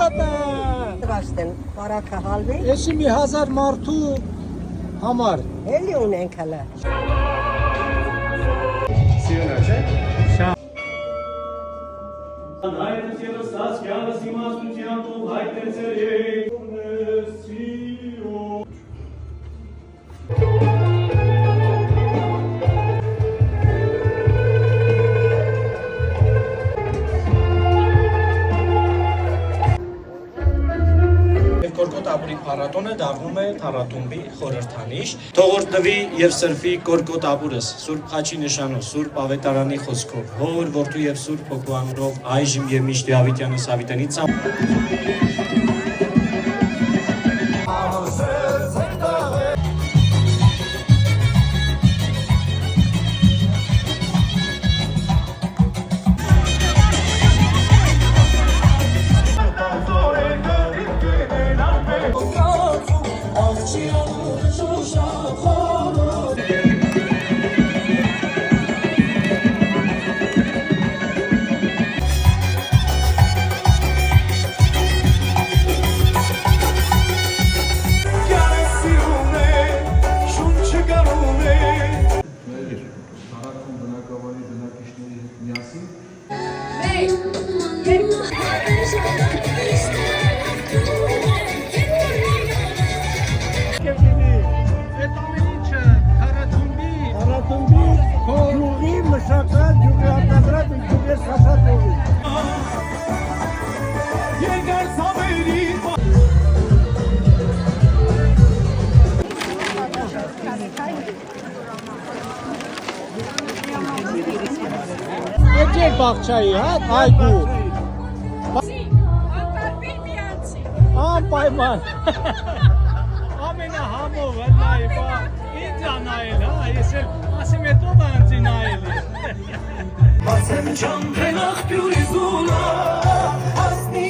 Աշատան։ Դրաշտեն, բարակը հալվի։ Էսի մի 1000 մարդու համար։ Էլի ունենք հələ։ Սիրունա չէ։ Հայտնես ևս ասկյանս իմաստությամբ ով հայտնեցեր եք ունեսիո Կորկոտ ապուրի փառատոնը դառնում է Թառաթումբի խորհրդանիշ։ Թողորտվի եւ սրբի Կորկոտ ապուրս Սուրբ Խաչի նշանով, Սուրբ Ավետարանի խոսքով, Հոր, Որդու եւ Սուրբ Հոգու անունով այժմ եւ միշտ Դավիթյանը Սավիտյանից Էջեր բաղչայի, հա, այգու։ Անպայման։ Ամենահամով հլնայի, ինձ անայել, հա, ես էլ ասիմ էտ ով անձի նայել է։ Ասեմ ճամփեն աղբյուրի զուլա, ասնի